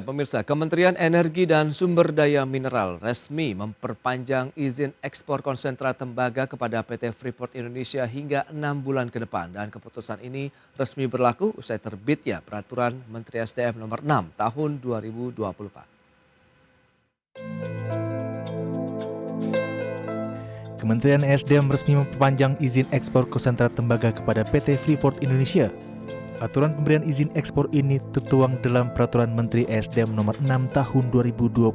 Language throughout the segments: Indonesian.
Ya, pemirsa, Kementerian Energi dan Sumber Daya Mineral resmi memperpanjang izin ekspor konsentrat tembaga kepada PT Freeport Indonesia hingga 6 bulan ke depan. Dan keputusan ini resmi berlaku usai terbitnya Peraturan Menteri SDM Nomor 6 Tahun 2024. Kementerian SDM resmi memperpanjang izin ekspor konsentrat tembaga kepada PT Freeport Indonesia. Aturan pemberian izin ekspor ini tertuang dalam Peraturan Menteri SDM Nomor 6 Tahun 2025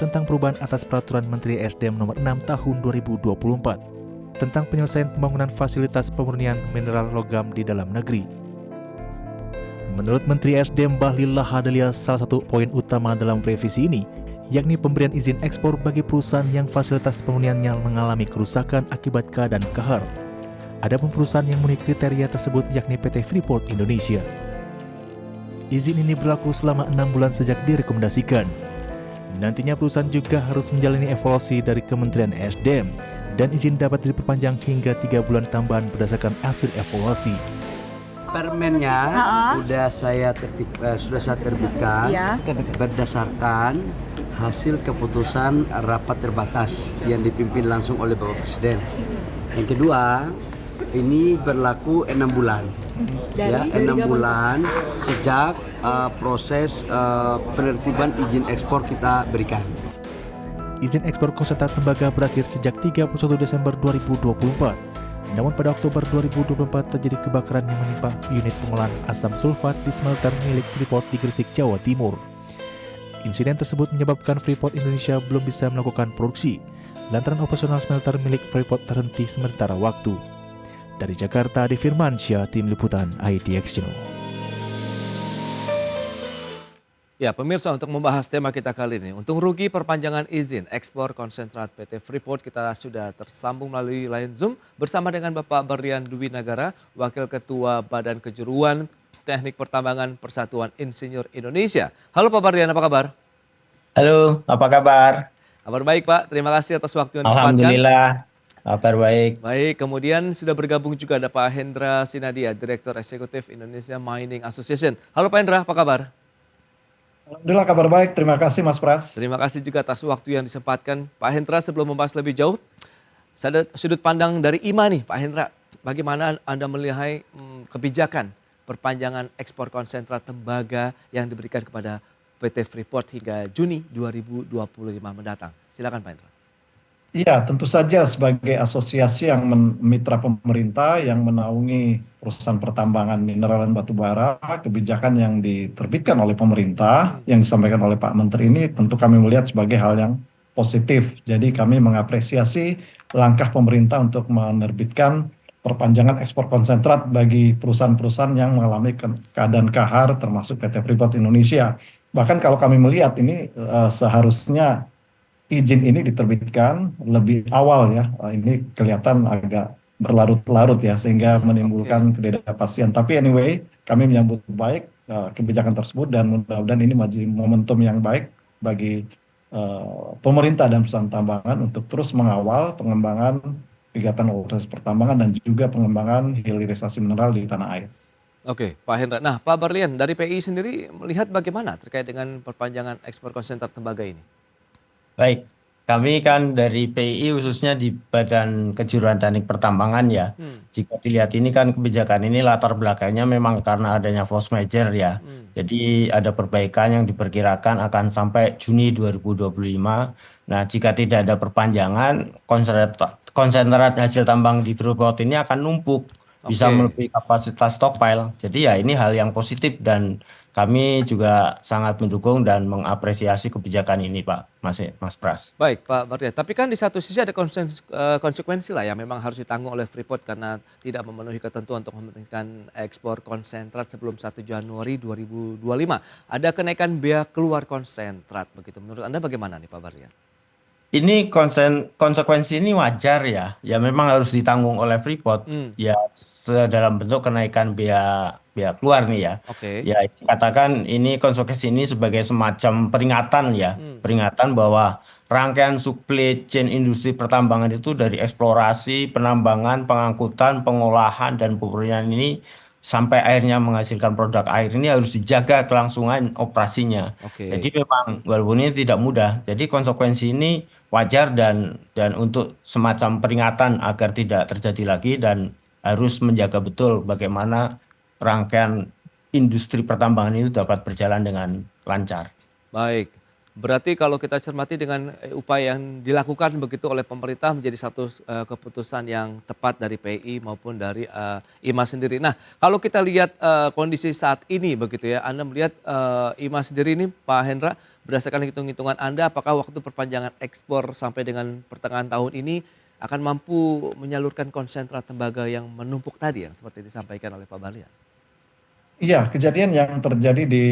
tentang perubahan atas Peraturan Menteri SDM Nomor 6 Tahun 2024 tentang penyelesaian pembangunan fasilitas pemurnian mineral logam di dalam negeri. Menurut Menteri SDM Bahlil Lahadalia, salah satu poin utama dalam revisi ini yakni pemberian izin ekspor bagi perusahaan yang fasilitas pemurniannya mengalami kerusakan akibat keadaan kahar. Ada perusahaan yang memenuhi kriteria tersebut yakni PT Freeport Indonesia. Izin ini berlaku selama 6 bulan sejak direkomendasikan. Nantinya perusahaan juga harus menjalani evaluasi dari Kementerian SDM dan izin dapat diperpanjang hingga 3 bulan tambahan berdasarkan hasil evaluasi. Permennya sudah saya terbitkan berdasarkan hasil keputusan rapat terbatas yang dipimpin langsung oleh Bapak Presiden. Yang kedua, ini berlaku 6 bulan. Ya, 6 bulan sejak proses penertiban izin ekspor kita berikan. Izin ekspor konsentrat tembaga berakhir sejak 31 Desember 2024. Namun pada Oktober 2024 terjadi kebakaran yang menimpa unit pengolahan asam sulfat di smelter milik Freeport di Gresik, Jawa Timur. Insiden tersebut menyebabkan Freeport Indonesia belum bisa melakukan produksi lantaran operasional smelter milik Freeport terhenti sementara waktu. Dari Jakarta, Adi Firmansyah, Tim Liputan IDX Channel. Ya, pemirsa, untuk membahas tema kita kali ini, untung rugi perpanjangan izin ekspor konsentrat PT Freeport, kita sudah tersambung melalui line Zoom bersama dengan Bapak Berlian Dwi Nagara, Wakil Ketua Badan Kejuruan Teknik Pertambangan Persatuan Insinyur Indonesia. Halo Pak Berlian, apa kabar? Halo, apa kabar? Kabar baik Pak, terima kasih atas waktu yang disempatkan. Alhamdulillah, kabar baik. Baik, kemudian sudah bergabung juga ada Pak Hendra Sinadia, Direktur Eksekutif Indonesia Mining Association. Halo Pak Hendra, apa kabar? Alhamdulillah kabar baik, terima kasih Mas Pras. Terima kasih juga atas waktu yang disempatkan. Pak Hendra, sebelum membahas lebih jauh, sudut pandang dari IMA nih Pak Hendra, bagaimana Anda melihat kebijakan perpanjangan ekspor konsentrat tembaga yang diberikan kepada PT Freeport hingga Juni 2025 mendatang? Silakan Pak Hendra. Iya, tentu saja sebagai asosiasi yang mitra pemerintah yang menaungi perusahaan pertambangan mineral dan batu bara, kebijakan yang diterbitkan oleh pemerintah yang disampaikan oleh Pak Menteri ini tentu kami melihat sebagai hal yang positif. Jadi kami mengapresiasi langkah pemerintah untuk menerbitkan perpanjangan ekspor konsentrat bagi perusahaan-perusahaan yang mengalami keadaan kahar termasuk PT Freeport Indonesia. Bahkan kalau kami melihat ini seharusnya izin ini diterbitkan lebih awal ya, ini kelihatan agak berlarut-larut ya sehingga menimbulkan ketidakpastian. Tapi anyway, kami menyambut baik kebijakan tersebut dan mudah-mudahan ini menjadi momentum yang baik bagi pemerintah dan perusahaan tambangan untuk terus mengawal pengembangan kegiatan operasi pertambangan dan juga pengembangan hilirisasi mineral di tanah air. Oke, Pak Hendra. Nah, Pak Berlian, dari PI sendiri melihat bagaimana terkait dengan perpanjangan ekspor konsentrat tembaga ini? Baik, kami kan dari PII khususnya di Badan Kejuruan Teknik Pertambangan ya. Jika dilihat ini kan kebijakan ini latar belakangnya memang karena adanya force majeure ya. Jadi ada perbaikan yang diperkirakan akan sampai Juni 2025. Nah, jika tidak ada perpanjangan, konsentrat hasil tambang di Freeport ini akan numpuk, bisa melebihi kapasitas stockpile. Jadi ya ini hal yang positif dan kami juga sangat mendukung dan mengapresiasi kebijakan ini Pak Mas Pras. Baik Pak Berlian, tapi kan di satu sisi ada konsekuensi lah yang memang harus ditanggung oleh Freeport karena tidak memenuhi ketentuan untuk menghentikan ekspor konsentrat sebelum 1 Januari 2025. Ada kenaikan biaya keluar konsentrat begitu. Menurut Anda bagaimana nih Pak Berlian? Ini konsekuensi ini wajar ya, ya memang harus ditanggung oleh Freeport, ya dalam bentuk kenaikan biaya keluar nih ya. Ya katakan ini konsekuensi ini sebagai semacam peringatan ya, peringatan bahwa rangkaian supply chain industri pertambangan itu dari eksplorasi, penambangan, pengangkutan, pengolahan dan pemurnian ini sampai akhirnya menghasilkan produk air ini harus dijaga kelangsungan operasinya. Oke. Jadi memang walaupun ini tidak mudah, jadi konsekuensi ini wajar dan untuk semacam peringatan agar tidak terjadi lagi dan harus menjaga betul bagaimana rangkaian industri pertambangan itu dapat berjalan dengan lancar. Baik, berarti kalau kita cermati dengan upaya yang dilakukan begitu oleh pemerintah menjadi satu keputusan yang tepat dari PI maupun dari IMA sendiri. Nah, kalau kita lihat kondisi saat ini begitu ya, Anda melihat IMA sendiri ini Pak Hendra, berdasarkan hitung-hitungan Anda, apakah waktu perpanjangan ekspor sampai dengan pertengahan tahun ini akan mampu menyalurkan konsentrat tembaga yang menumpuk tadi yang seperti disampaikan oleh Pak Barlian? Iya, kejadian yang terjadi di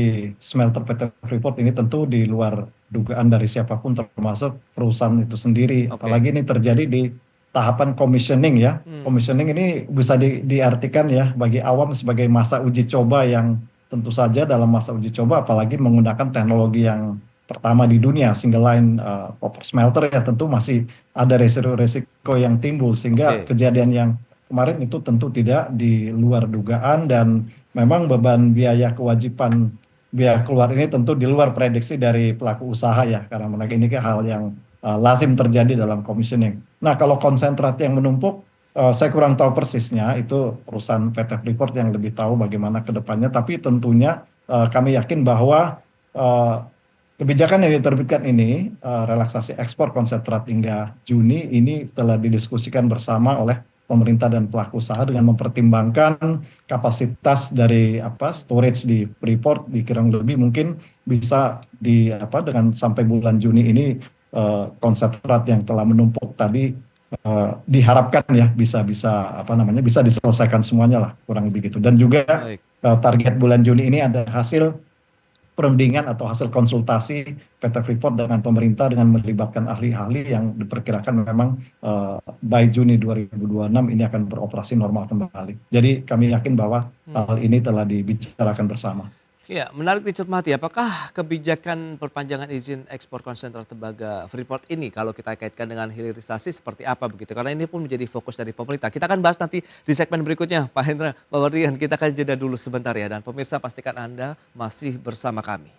smelter PT Freeport ini tentu di luar dugaan dari siapapun termasuk perusahaan itu sendiri. Oke. Apalagi ini terjadi di tahapan commissioning ya. Commissioning ini bisa diartikan ya bagi awam sebagai masa uji coba yang tentu saja dalam masa uji coba apalagi menggunakan teknologi yang pertama di dunia single line copper smelter ya tentu masih ada resiko-resiko yang timbul sehingga Oke. kejadian yang kemarin itu tentu tidak di luar dugaan dan memang beban biaya kewajiban biaya keluar ini tentu di luar prediksi dari pelaku usaha ya karena mereka ini kan hal yang lazim terjadi dalam commissioning. Nah kalau konsentrat yang menumpuk saya kurang tahu persisnya itu perusahaan PT Freeport yang lebih tahu bagaimana ke depannya tapi tentunya kami yakin bahwa kebijakan yang diterbitkan ini relaksasi ekspor konsentrat hingga Juni ini setelah didiskusikan bersama oleh pemerintah dan pelaku usaha dengan mempertimbangkan kapasitas dari storage di Freeport di kurang lebih mungkin bisa dengan sampai bulan Juni ini konsentrat yang telah menumpuk tadi diharapkan ya bisa diselesaikan semuanya lah kurang lebih gitu dan juga Baik. target bulan Juni ini ada hasil perundingan atau hasil konsultasi PT Freeport dengan pemerintah dengan melibatkan ahli-ahli yang diperkirakan memang by Juni 2026 ini akan beroperasi normal kembali. Jadi kami yakin bahwa hal ini telah dibicarakan bersama. Ya, menarik dicermati. Apakah kebijakan perpanjangan izin ekspor konsentrat tembaga Freeport ini kalau kita kaitkan dengan hilirisasi seperti apa begitu? Karena ini pun menjadi fokus dari pemerintah. Kita akan bahas nanti di segmen berikutnya, Pak Hendra, Pak Barlian. Kita akan jeda dulu sebentar ya. Dan pemirsa pastikan Anda masih bersama kami.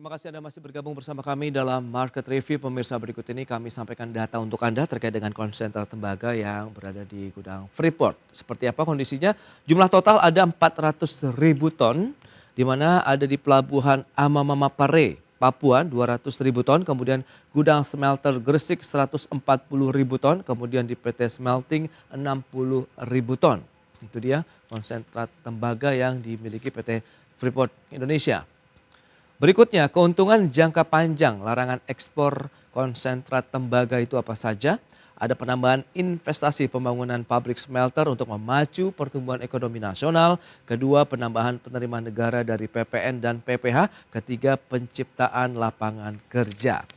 Terima kasih Anda masih bergabung bersama kami dalam Market Review. Pemirsa, berikut ini kami sampaikan data untuk Anda terkait dengan konsentrat tembaga yang berada di gudang Freeport. Seperti apa kondisinya? Jumlah total ada 400.000 ton, di mana ada di pelabuhan Amamamapare, Papua 200.000 ton, kemudian gudang smelter Gresik 140.000 ton, kemudian di PT Smelting 60.000 ton. Itu dia konsentrat tembaga yang dimiliki PT Freeport Indonesia. Berikutnya, keuntungan jangka panjang larangan ekspor konsentrat tembaga itu apa saja? Ada penambahan investasi pembangunan pabrik smelter untuk memacu pertumbuhan ekonomi nasional. Kedua, penambahan penerimaan negara dari PPN dan PPH. Ketiga, penciptaan lapangan kerja.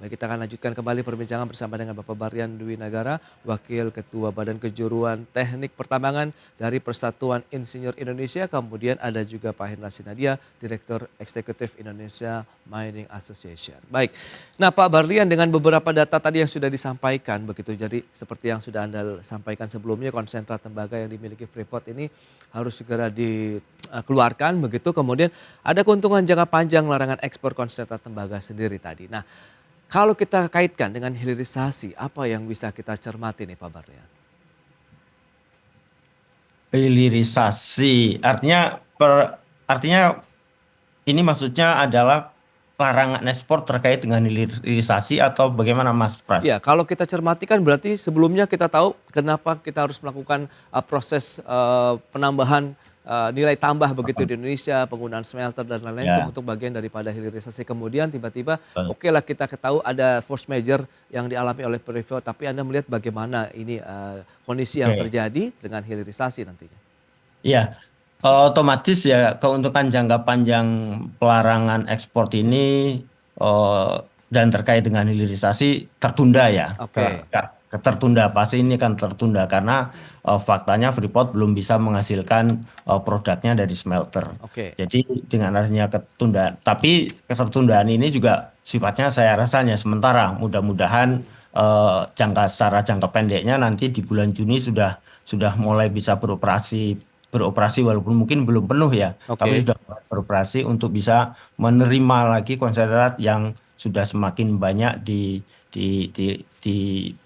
Baik, kita akan lanjutkan kembali perbincangan bersama dengan Bapak Barlian Dwi Nagara, Wakil Ketua Badan Kejuruan Teknik Pertambangan dari Persatuan Insinyur Indonesia. Kemudian ada juga Pak Hendra Sinadia, Direktur Eksekutif Indonesia Mining Association. Baik, nah Pak Barlian, dengan beberapa data tadi yang sudah disampaikan begitu, jadi seperti yang sudah Anda sampaikan sebelumnya, konsentrat tembaga yang dimiliki Freeport ini harus segera dikeluarkan begitu. Kemudian ada keuntungan jangka panjang larangan ekspor konsentrat tembaga sendiri tadi. Nah, kalau kita kaitkan dengan hilirisasi, apa yang bisa kita cermati nih Pak Barlian? Hilirisasi artinya ini maksudnya adalah larangan ekspor terkait dengan hilirisasi atau bagaimana Mas Pras? Ya, kalau kita cermati kan berarti sebelumnya kita tahu kenapa kita harus melakukan proses penambahan nilai tambah begitu di Indonesia, penggunaan smelter dan lain-lain itu untuk bagian daripada hilirisasi. Kemudian tiba-tiba oke lah kita ketahui ada force major yang dialami oleh Freeport, tapi Anda melihat bagaimana ini kondisi yang terjadi dengan hilirisasi nantinya? Iya, otomatis ya keuntungan jangka panjang pelarangan ekspor ini dan terkait dengan hilirisasi tertunda ya. Oke. Tertunda, pasti ini kan tertunda karena faktanya Freeport belum bisa menghasilkan produknya dari smelter. Oke. Jadi dengan adanya ketundaan, tapi ketertundaan ini juga sifatnya saya rasanya sementara. Mudah-mudahan secara jangka pendeknya nanti di bulan Juni sudah mulai bisa beroperasi walaupun mungkin belum penuh ya, tapi Oke. sudah mulai beroperasi untuk bisa menerima lagi konsentrat yang sudah semakin banyak di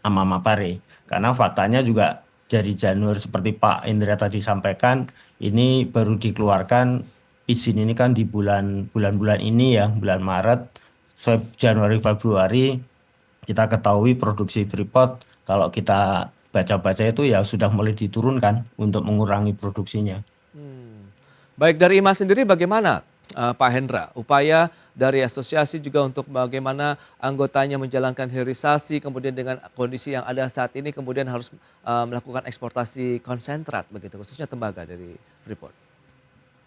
Amama Pare. Karena faktanya juga dari Januari seperti Pak Indra tadi sampaikan, ini baru dikeluarkan izin ini kan di bulan-bulan ini ya, bulan Maret, Januari, Februari, kita ketahui produksi Freeport kalau kita baca-baca itu ya sudah mulai diturunkan untuk mengurangi produksinya. Baik, dari IMA sendiri bagaimana Pak Hendra? Upaya dari asosiasi juga untuk bagaimana anggotanya menjalankan hilirisasi, kemudian dengan kondisi yang ada saat ini kemudian harus melakukan eksportasi konsentrat begitu, khususnya tembaga dari Freeport.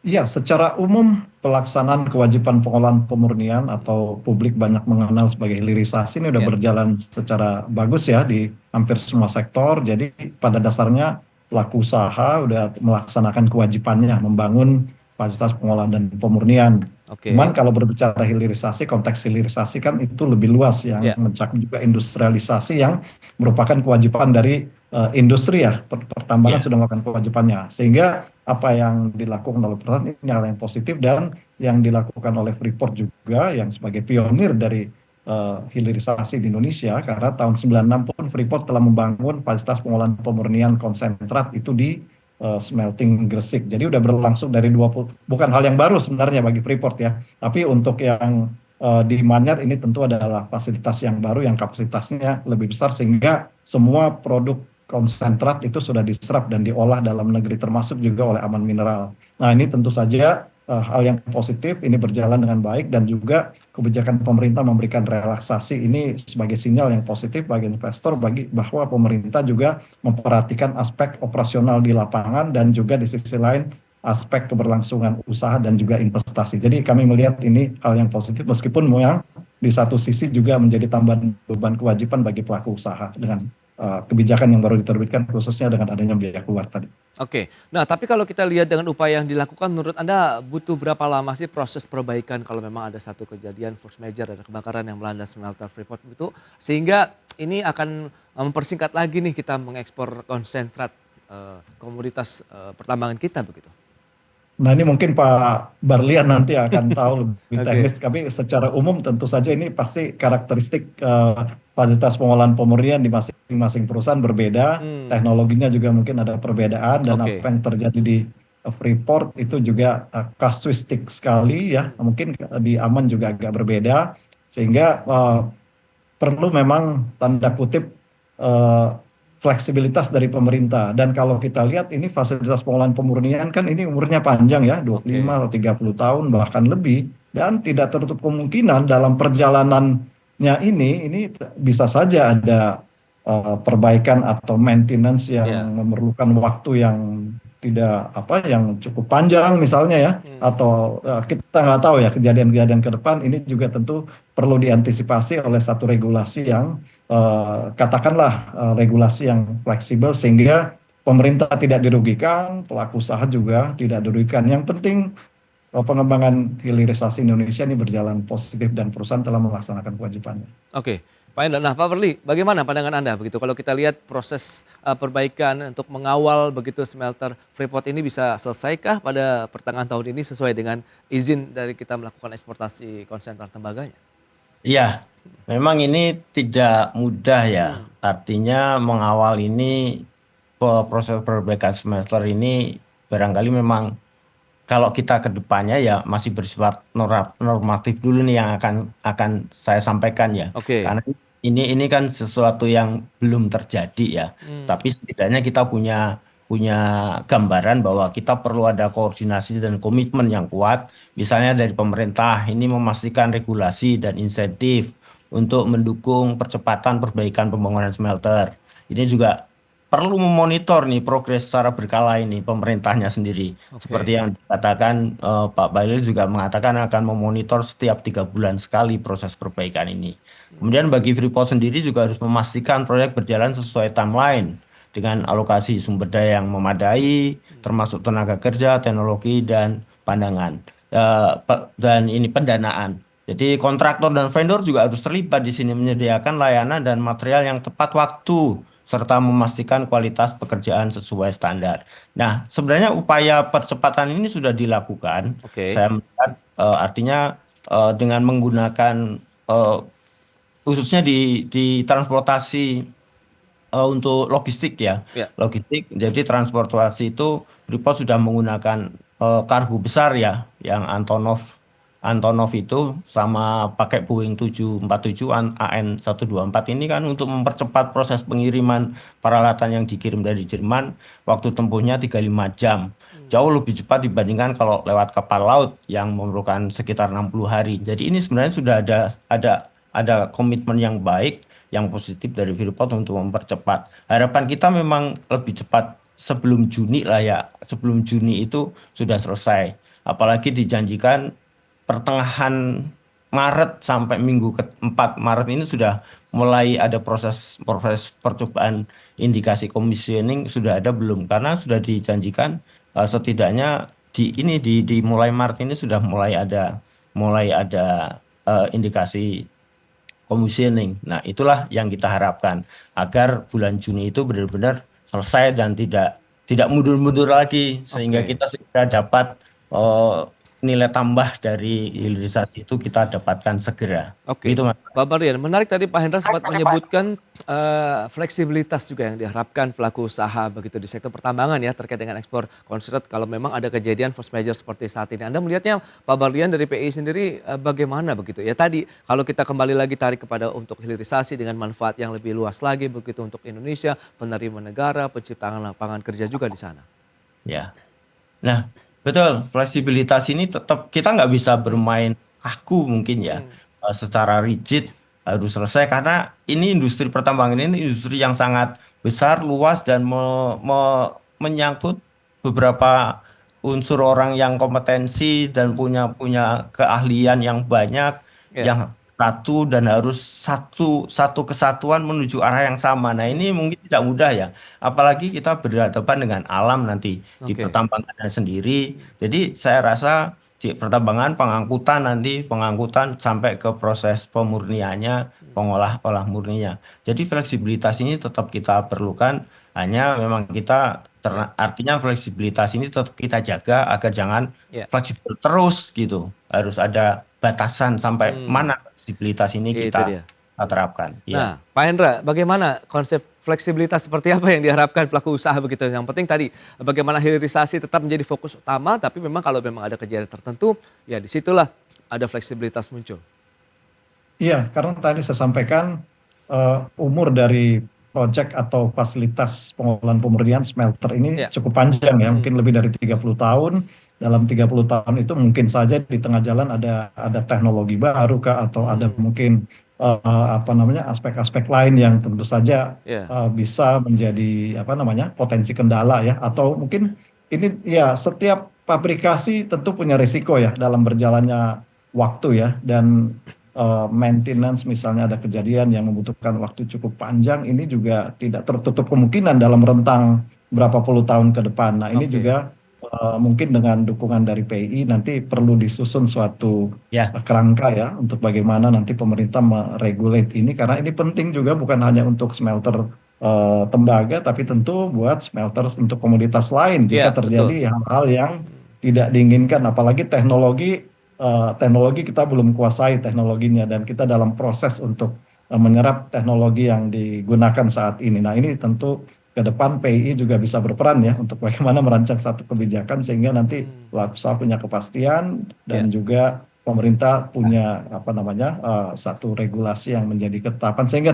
Iya, secara umum pelaksanaan kewajiban pengolahan pemurnian atau publik banyak mengenal sebagai hilirisasi ini udah Ya. berjalan secara bagus ya di hampir semua sektor. Jadi pada dasarnya pelaku usaha udah melaksanakan kewajibannya membangun fasilitas pengolahan dan pemurnian. Oke. Cuman kalau berbicara hilirisasi, konteks hilirisasi kan itu lebih luas yang Ya. mencakup juga industrialisasi yang merupakan kewajiban dari industri ya, pertambangan Ya. sudah melakukan kewajibannya. Sehingga apa yang dilakukan oleh perusahaan ini hal yang positif dan yang dilakukan oleh Freeport juga yang sebagai pionir dari hilirisasi di Indonesia karena tahun 96 pun Freeport telah membangun fasilitas pengolahan pemurnian konsentrat itu di smelting Gresik. Jadi udah berlangsung dari 20, bukan hal yang baru sebenarnya bagi Freeport ya. Tapi untuk yang di Manyar ini tentu adalah fasilitas yang baru yang kapasitasnya lebih besar sehingga semua produk konsentrat itu sudah diserap dan diolah dalam negeri termasuk juga oleh Aman Mineral. Nah ini tentu saja hal yang positif, ini berjalan dengan baik dan juga kebijakan pemerintah memberikan relaksasi ini sebagai sinyal yang positif bagi investor bahwa pemerintah juga memperhatikan aspek operasional di lapangan dan juga di sisi lain aspek keberlangsungan usaha dan juga investasi. Jadi kami melihat ini hal yang positif meskipun yang di satu sisi juga menjadi tambahan beban kewajiban bagi pelaku usaha dengan kebijakan yang baru diterbitkan khususnya dengan adanya biaya keluar tadi. Oke, nah tapi kalau kita lihat dengan upaya yang dilakukan menurut Anda butuh berapa lama sih proses perbaikan kalau memang ada satu kejadian force major ada kebakaran yang melanda smelter Freeport itu sehingga ini akan mempersingkat lagi nih kita mengekspor konsentrat komoditas pertambangan kita begitu. Nah ini mungkin Pak Barlian nanti akan tahu lebih Oke. teknis, tapi secara umum tentu saja ini pasti karakteristik fasilitas pengolahan pemurnian di masing-masing perusahaan berbeda, teknologinya juga mungkin ada perbedaan dan Oke. apa yang terjadi di Freeport itu juga kasuistik sekali ya, mungkin di Aman juga agak berbeda, sehingga perlu memang tanda kutip fleksibilitas dari pemerintah. Dan kalau kita lihat ini fasilitas pengolahan pemurnian kan ini umurnya panjang ya, 25 atau 30 tahun bahkan lebih. Dan tidak tertutup kemungkinan dalam perjalanannya ini bisa saja ada perbaikan atau maintenance yang memerlukan waktu yang yang cukup panjang misalnya ya. Atau kita nggak tahu ya kejadian-kejadian ke depan ini juga tentu perlu diantisipasi oleh satu regulasi yang katakanlah regulasi yang fleksibel sehingga pemerintah tidak dirugikan, pelaku usaha juga tidak dirugikan. Yang penting pengembangan hilirisasi Indonesia ini berjalan positif dan perusahaan telah melaksanakan kewajibannya. Oke, Pak Hendra. Nah Pak Perli, bagaimana pandangan Anda begitu kalau kita lihat proses perbaikan untuk mengawal begitu smelter Freeport ini bisa selesaikah pada pertengahan tahun ini sesuai dengan izin dari kita melakukan eksportasi konsentrat tembaganya? Iya, memang ini tidak mudah ya. Artinya mengawal ini proses perbaikan semester ini barangkali memang kalau kita ke depannya ya masih bersifat normatif dulu nih yang akan saya sampaikan ya. Oke. Karena ini kan sesuatu yang belum terjadi ya. Tapi setidaknya kita punya gambaran bahwa kita perlu ada koordinasi dan komitmen yang kuat. Misalnya dari pemerintah ini memastikan regulasi dan insentif untuk mendukung percepatan perbaikan pembangunan smelter. Ini juga perlu memonitor nih progres secara berkala ini pemerintahnya sendiri. Seperti yang dikatakan Pak Bahlil juga mengatakan akan memonitor setiap 3 bulan sekali proses perbaikan ini. Kemudian bagi Freeport sendiri juga harus memastikan proyek berjalan sesuai timeline dengan alokasi sumber daya yang memadai, termasuk tenaga kerja, teknologi dan pandangan dan ini pendanaan. Jadi kontraktor dan vendor juga harus terlibat di sini menyediakan layanan dan material yang tepat waktu serta memastikan kualitas pekerjaan sesuai standar. Nah, sebenarnya upaya percepatan ini sudah dilakukan. Oke. Saya melihat artinya dengan menggunakan khususnya di transportasi untuk logistik ya, Ya. logistik. Jadi transportasi itu Freeport sudah menggunakan kargo besar ya, yang Antonov itu sama pakai Boeing 747 AN124 ini kan untuk mempercepat proses pengiriman peralatan yang dikirim dari Jerman, waktu tempuhnya 35 jam. Jauh lebih cepat dibandingkan kalau lewat kapal laut yang memerlukan sekitar 60 hari. Jadi ini sebenarnya sudah ada komitmen yang baik, yang positif dari Freeport untuk mempercepat. Harapan kita memang lebih cepat sebelum Juni lah ya. Sebelum Juni itu sudah selesai. Apalagi dijanjikan pertengahan Maret sampai minggu ke-4 Maret ini sudah mulai ada proses percobaan indikasi commissioning sudah ada belum? Karena sudah dijanjikan setidaknya di mulai Maret ini sudah mulai ada indikasi commissioning. Nah, itulah yang kita harapkan agar bulan Juni itu benar-benar selesai dan tidak mundur-mundur lagi sehingga Oke. kita segera dapat nilai tambah dari hilirisasi itu kita dapatkan segera. Oke, Gitu, Mas. Pak Barlian, menarik tadi Pak Hendra sempat menyebutkan fleksibilitas juga yang diharapkan pelaku usaha begitu di sektor pertambangan ya terkait dengan ekspor konsentrat kalau memang ada kejadian force majeure seperti saat ini. Anda melihatnya Pak Barlian dari PI sendiri bagaimana begitu ya tadi kalau kita kembali lagi tarik kepada untuk hilirisasi dengan manfaat yang lebih luas lagi begitu untuk Indonesia, penerima negara, penciptaan lapangan kerja juga di sana. Ya. Nah, betul, fleksibilitas ini tetap kita nggak bisa bermain kaku mungkin ya, secara rigid harus selesai karena ini industri pertambangan ini industri yang sangat besar, luas dan menyangkut beberapa unsur orang yang kompetensi dan punya keahlian yang banyak, Ya. yang satu dan harus satu kesatuan menuju arah yang sama. Nah, ini mungkin tidak mudah ya. Apalagi kita berhadapan dengan alam nanti di Oke. pertambangannya sendiri. Jadi saya rasa di pertambangan pengangkutan sampai ke proses pemurniannya, olah murninya. Jadi fleksibilitas ini tetap kita perlukan. Hanya memang artinya fleksibilitas ini tetap kita jaga agar jangan Ya. fleksibel terus gitu. Harus ada batasan sampai mana fleksibilitas ini Itu kita dia. terapkan. Ya. Nah, Pak Hendra, bagaimana konsep fleksibilitas seperti apa yang diharapkan pelaku usaha begitu? Yang penting tadi bagaimana hilirisasi tetap menjadi fokus utama, tapi memang kalau memang ada kejadian tertentu, ya disitulah ada fleksibilitas muncul. Iya, karena tadi saya sampaikan umur dari proyek atau fasilitas pengolahan pemurnian smelter ini Ya. cukup panjang ya, mungkin lebih dari 30 tahun. Dalam 30 tahun itu mungkin saja di tengah jalan ada teknologi baru kah atau ada mungkin aspek-aspek lain yang tentu saja Ya. bisa menjadi potensi kendala ya, atau mungkin ini ya setiap pabrikasi tentu punya risiko ya dalam berjalannya waktu ya, dan maintenance misalnya ada kejadian yang membutuhkan waktu cukup panjang, ini juga tidak tertutup kemungkinan dalam rentang berapa puluh tahun ke depan. Nah, ini Oke. juga mungkin dengan dukungan dari PI nanti perlu disusun suatu Ya. kerangka ya untuk bagaimana nanti pemerintah meregulate ini, karena ini penting juga bukan hanya untuk smelter tembaga tapi tentu buat smelter untuk komoditas lain Ya, jika terjadi hal-hal yang tidak diinginkan, apalagi teknologi kita belum kuasai teknologinya dan kita dalam proses untuk menyerap teknologi yang digunakan saat ini. Nah, ini tentu ke depan PII juga bisa berperan ya untuk bagaimana merancang satu kebijakan sehingga nanti pelaku usaha punya kepastian dan juga pemerintah punya satu regulasi yang menjadi ketetapan sehingga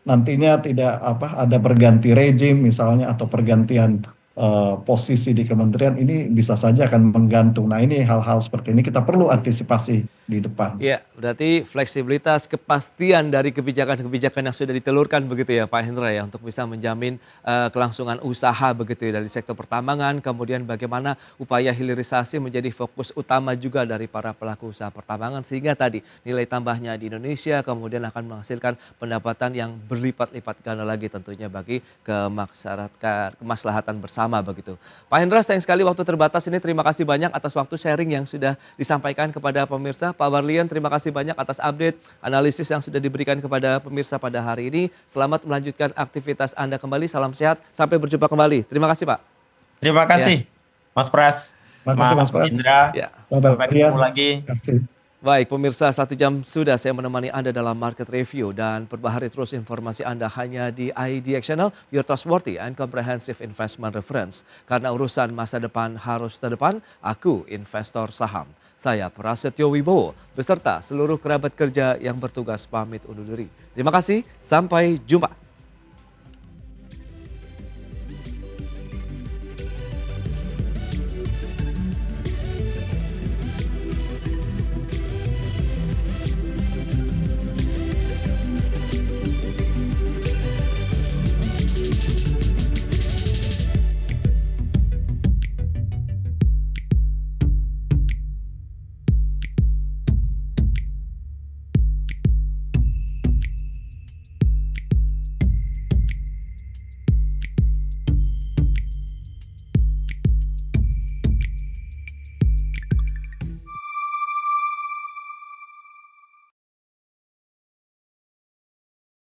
nantinya tidak ada berganti rejim misalnya atau pergantian posisi di kementerian, ini bisa saja akan menggantung. Nah, ini hal-hal seperti ini kita perlu antisipasi di depan. Ya, berarti fleksibilitas, kepastian dari kebijakan-kebijakan yang sudah ditelurkan begitu ya Pak Hendra ya untuk bisa menjamin kelangsungan usaha begitu ya dari sektor pertambangan, kemudian bagaimana upaya hilirisasi menjadi fokus utama juga dari para pelaku usaha pertambangan sehingga tadi nilai tambahnya di Indonesia kemudian akan menghasilkan pendapatan yang berlipat-lipat ganda lagi tentunya bagi kemaslahatan bersama begitu. Pak Hendra, sayang sekali waktu terbatas ini, terima kasih banyak atas waktu sharing yang sudah disampaikan kepada pemirsa. Pak Barlian, terima kasih banyak atas update analisis yang sudah diberikan kepada pemirsa pada hari ini. Selamat melanjutkan aktivitas Anda kembali. Salam sehat. Sampai berjumpa kembali. Terima kasih, Pak. Terima kasih, Mas Pras. Terima kasih, Mas Pras. Indra. Ya. Sampai ketemu lagi. Terima kasih. Baik, pemirsa, 1 jam sudah saya menemani Anda dalam market review dan perbaharui terus informasi Anda hanya di IDX Channel, your trustworthy and comprehensive investment reference. Karena urusan masa depan harus terdepan, aku investor saham. Saya Prasetyo Wibowo beserta seluruh kerabat kerja yang bertugas pamit undur diri. Terima kasih, sampai jumpa.